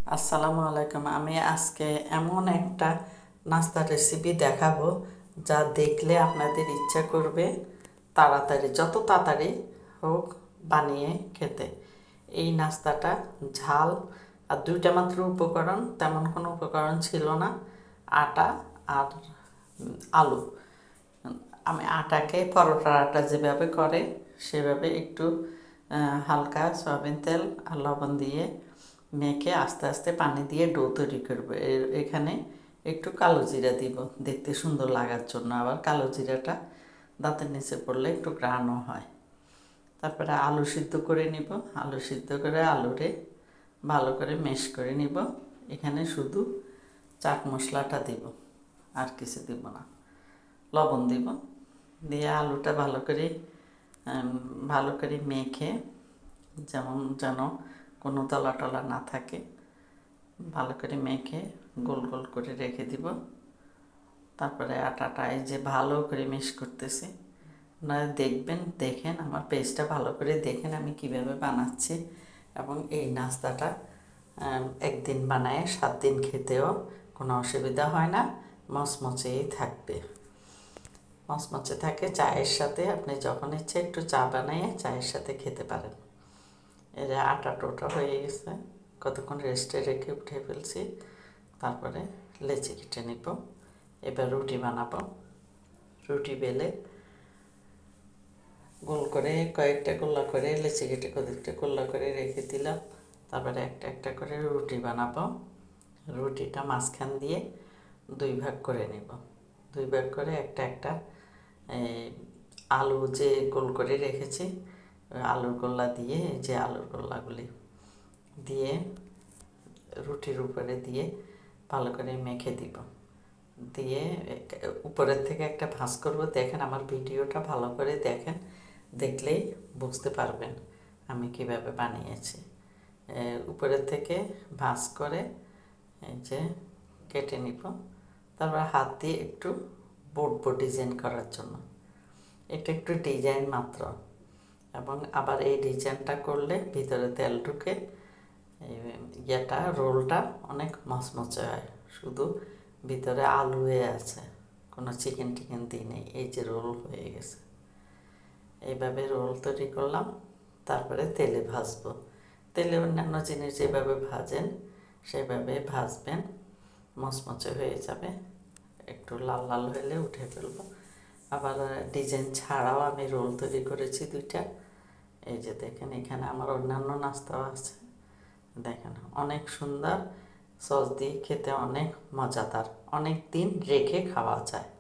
আসসালামু আলাইকুম। আমি আজকে এমন একটা নাস্তার রেসিপি দেখাবো যা দেখলে আপনাদের ইচ্ছা করবে তাড়াতাড়ি, যত তাড়াতাড়ি হোক বানিয়ে খেতে। এই নাস্তাটা ঝাল আর দুইটা মাত্র উপকরণ, তেমন কোনো উপকরণ ছিল না, আটা আর আলু। আমি আটাকে পরোটার আটা যেভাবে করে সেভাবে একটু হালকা সয়াবিন তেল আর লবণ দিয়ে মেখে আস্তে আস্তে পানি দিয়ে ডো তৈরি করবো। এখানে একটু কালো জিরা দিব দেখতে সুন্দর লাগার জন্য, আবার কালো জিরাটা দাঁতের নিচে পড়লে একটু ঘ্রাণও হয়। তারপরে আলু সিদ্ধ করে নিব, আলু সিদ্ধ করে আলুরে ভালো করে মেশ করে নিব। এখানে শুধু চাট মশলাটা দিব, আর কিছু দিব না। লবণ দিব, দিয়ে আলুটা ভালো করে মেখে, যেন কোনো তলা টলা না থাকে, ভালো করে মেখে গোল গোল করে রেখে দিব। তারপরে আটাটা এই যে ভালো করে মিক্স করতেছি। আপনারা দেখেন আমার পেস্টটা ভালো করে দেখেন আমি কিভাবে বানাচ্ছি। এবং এই নাস্তাটা একদিন বানায় 7 দিন খেতেও কোনো অসুবিধা হয় না, মচমচেই থাকবে। মচমচে থাকে, চায়ের সাথে আপনি যখন ইচ্ছে একটু চা বানিয়ে চায়ের সাথে খেতে পারেন। এর আটা টোটা হয়ে গেছে, কতক্ষণ রেস্টে রেখে উঠে ফেলছি। তারপরে লেচি কেটে নিব। এবার রুটি বানাবো। রুটি বেলে গোল করে কয়েকটা গোল্লা করে লেচি কেটে কয়েকটা গোল্লা করে রেখে দিলাম। তারপরে একটা একটা করে রুটি বানাবো। রুটিটা মাঝখান দিয়ে 2 ভাগ করে নেব। 2 ভাগ করে একটা একটা আলু যে গোল করে রেখেছি আলুর গোল্লা দিয়ে, যে আলুর গোল্লাগুলি দিয়ে রুটির উপরে দিয়ে ভালো করে মেখে দিব। দিয়ে উপরের থেকে একটা ভাঁজ করব। দেখেন আমার ভিডিওটা ভালো করে দেখেন, দেখলেই বুঝতে পারবেন আমি কিভাবে বানিয়েছি। উপরের থেকে ভাঁজ করে এই যে কেটে নিব। তারপর হাত দিয়ে একটু বড় ডিজাইন করার জন্য, এটা একটু ডিজাইন মাত্র। এবং আবার এই ডিজাইনটা করলে ভিতরে তেল ঢুকে রোলটা অনেক মচমচে হয়। শুধু ভিতরে আলু আছে, কোনো চিকেন টিকেন দিই নেই। এই যে রোল হয়ে গেছে, এইভাবে রোল তৈরি করলাম। তারপরে তেলে ভাজবো। তেলে অন্যান্য জিনিস যেভাবে ভাজেন সেভাবে ভাজবেন, মচমচে হয়ে যাবে। একটু লাল লাল হলে উঠে ফেলবো। আবার ডিজাইন ছাড়াও আমি রোল তৈরি করেছি 2টা। এই যে দেখেন, এখানে আমার অন্যান্য নাস্তাও আছে। দেখেন অনেক সুন্দর, সস দিয়ে খেতে অনেক মজাদার, অনেক দিন রেখে খাওয়া যায়।